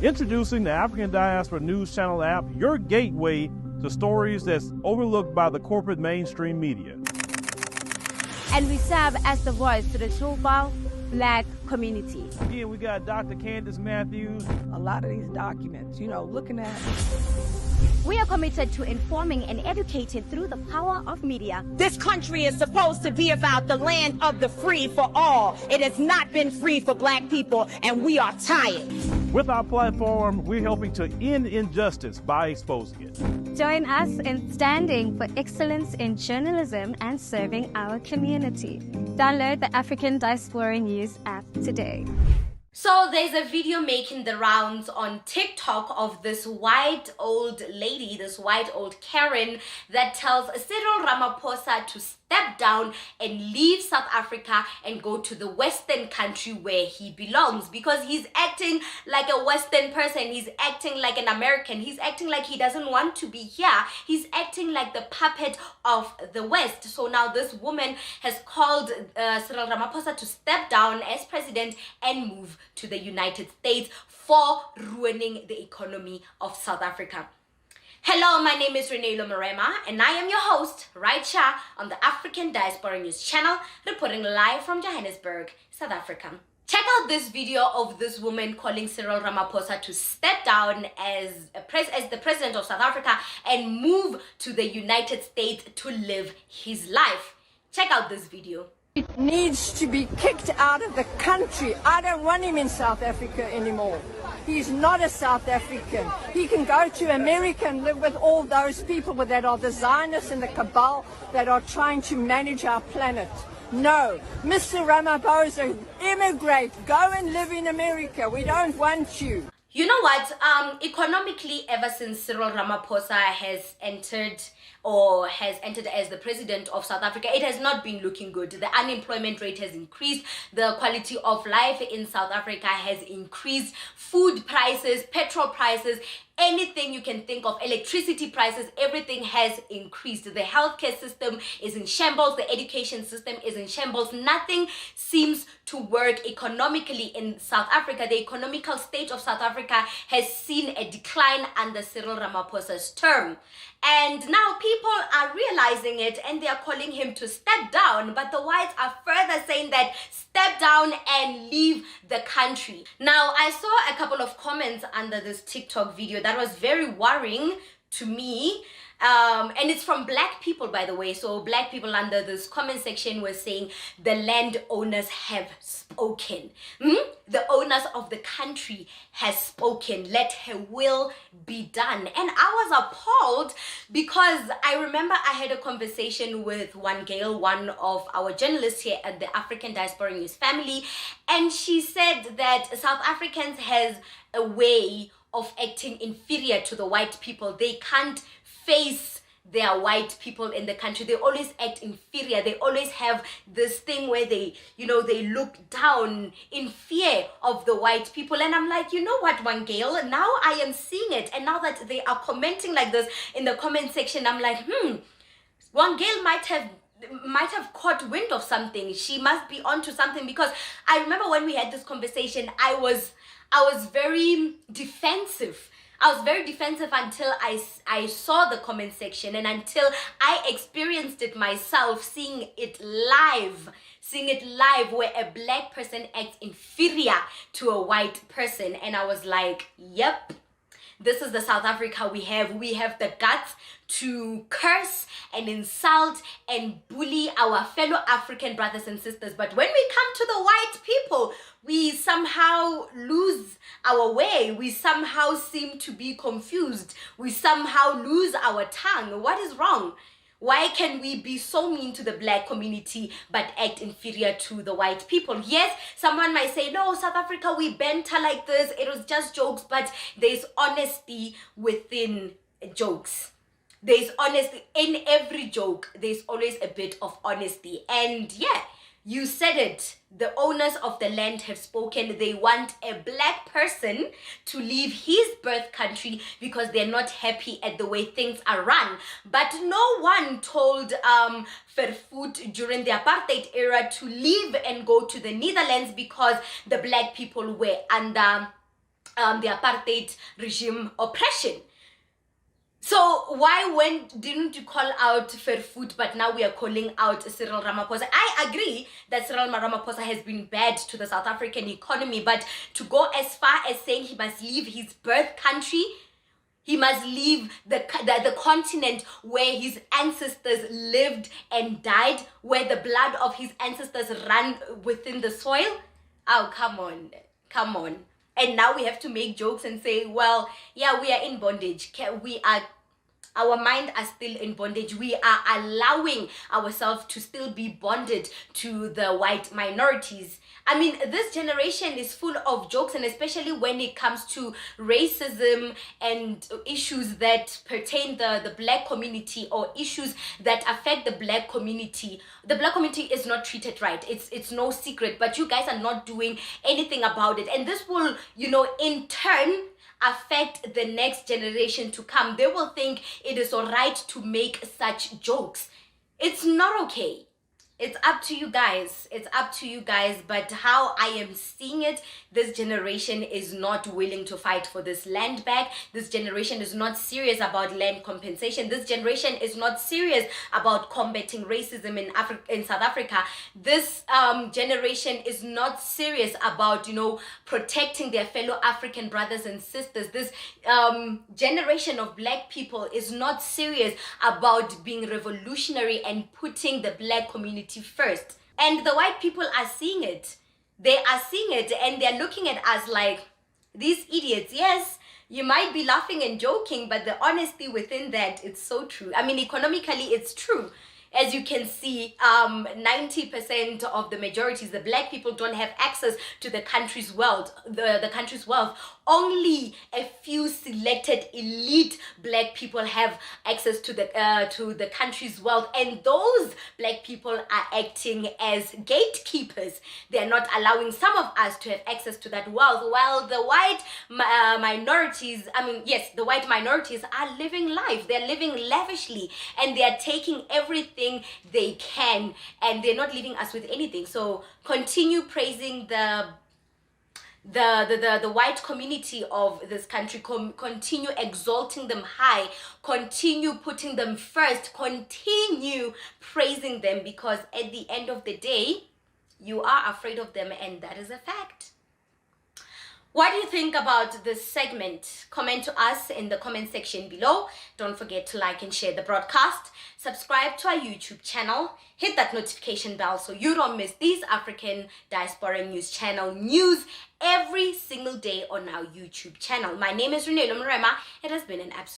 Introducing the African Diaspora News Channel app, your gateway to stories that's overlooked by the corporate mainstream media. And we serve as the voice to the Truval Black community. Again, we got Dr. Candace Matthews. A lot of these documents, looking at. We are committed to informing and educating through the power of media. This country is supposed to be about the land of the free for all. It has not been free for Black people, and we are tired. With our platform, we're helping to end injustice by exposing it. Join us in standing for excellence in journalism and serving our community. Download the African Diaspora News app today. So there's a video making the rounds on TikTok of this white old lady, this white old Karen, that tells Cyril Ramaphosa to step down and leave South Africa and go to the Western country where he belongs, because he's acting like a Western person. He's acting like an American. He's acting like he doesn't want to be here. He's acting like the puppet of the West. So now this woman has called Cyril Ramaphosa to step down as president and move to the United States for ruining the economy of South Africa. Hello, my name is Reneilwe Morema, and I am your host right here on the African Diaspora News channel, reporting live from Johannesburg, South Africa. Check out this video of this woman calling Cyril Ramaphosa to step down as the president of South Africa and move to the United States to live his life. Check out this video. It needs to be kicked out of the country. I don't want him in South Africa anymore. He's not a South African. He can go to America and live with all those people that are the Zionists and the cabal that are trying to manage our planet. No, Mr. Ramaphosa, immigrate, go and live in America. We don't want you. You know what? Economically, ever since Cyril Ramaphosa has entered as the president of South Africa, it has not been looking good. The unemployment rate has increased. The quality of life in South Africa has increased. Food prices, petrol prices, anything you can think of, electricity prices, everything has increased. The healthcare system is in shambles. The education system is in shambles. Nothing seems to work economically in South Africa. The economical state of South Africa has seen a decline under Cyril Ramaphosa's term. And now people are realizing it and they are calling him to step down. But the whites are further saying that step down and leave the country. Now, I saw a couple of comments under this TikTok video that was very worrying to me. And it's from Black people, by the way. So Black people under this comment section were saying the landowners have spoken. The owners of the country has spoken. Let her will be done. And I was appalled because I remember I had a conversation with one Gail, one of our journalists here at the African Diaspora News family. And she said that South Africans has a way of acting inferior to the white people. They can't face their white people in the country. They always act inferior. They always have this thing where they look down in fear of the white people. And I'm like, you know what, Wangale, now I am seeing it. And now that they are commenting like this in the comment section, I'm like, Wangale might have caught wind of something. She must be onto something, because I remember when we had this conversation, I was very defensive. I was very defensive until I saw the comment section and until I experienced it myself, seeing it live where a Black person acts inferior to a white person. And I was like, yep, this is the South Africa we have. We have the guts to curse and insult and bully our fellow African brothers and sisters. But when we come to the white people, we somehow lose our way. We somehow seem to be confused. We somehow lose our tongue. What is wrong? Why can we be so mean to the Black community but act inferior to the white people? Yes, someone might say, no, South Africa, we banter like this. It was just jokes, but there's honesty within jokes. There's honesty in every joke. There's always a bit of honesty. And yeah, you said it. The owners of the land have spoken. They want a Black person to leave his birth country because they're not happy at the way things are run. But no one told Vervoet during the apartheid era to leave and go to the Netherlands because the Black people were under the apartheid regime oppression. So why didn't you call out fair food, but now we are calling out Cyril Ramaphosa? I agree that Cyril Ramaphosa has been bad to the South African economy, but to go as far as saying he must leave his birth country, he must leave the continent where his ancestors lived and died, where the blood of his ancestors ran within the soil. Oh, come on. And now we have to make jokes and say, well, yeah, we are in bondage. Our mind are still in bondage. We are allowing ourselves to still be bonded to the white minorities. I mean, this generation is full of jokes, and especially when it comes to racism and issues that pertain the black community, or issues that affect the black community. The black community is not treated right. It's no secret, but you guys are not doing anything about it. And this will, in turn affect the next generation to come. They will think it is all right to make such jokes. It's not okay. It's up to you guys. But how I am seeing it, this generation is not willing to fight for this land back. This generation is not serious about land compensation. This generation is not serious about combating racism in South Africa. This generation is not serious about, protecting their fellow African brothers and sisters. This generation of black people is not serious about being revolutionary and putting the black community first. And the white people are seeing it. They are seeing it, and they're looking at us like, these idiots. Yes, you might be laughing and joking, but the honesty within that, it's so true. I mean, economically, it's true. As you can see, 90% of the majorities, the black people, don't have access to the country's wealth. The country's wealth. Only a few selected elite black people have access to the country's wealth, and those black people are acting as gatekeepers. They are not allowing some of us to have access to that wealth, while the white minorities, the white minorities are living life. They're living lavishly, and they are taking everything they can, and they're not leaving us with anything. So continue praising the white community of this country. Continue exalting them high, continue putting them first, continue praising them, because at the end of the day, you are afraid of them, and that is a fact. What do you think about this segment? Comment to us in the comment section below. Don't forget to like and share the broadcast. Subscribe to our YouTube channel. Hit that notification bell so you don't miss these African Diaspora News Channel news every single day on our YouTube channel. My name is Reneilwe Morema. It has been an absolute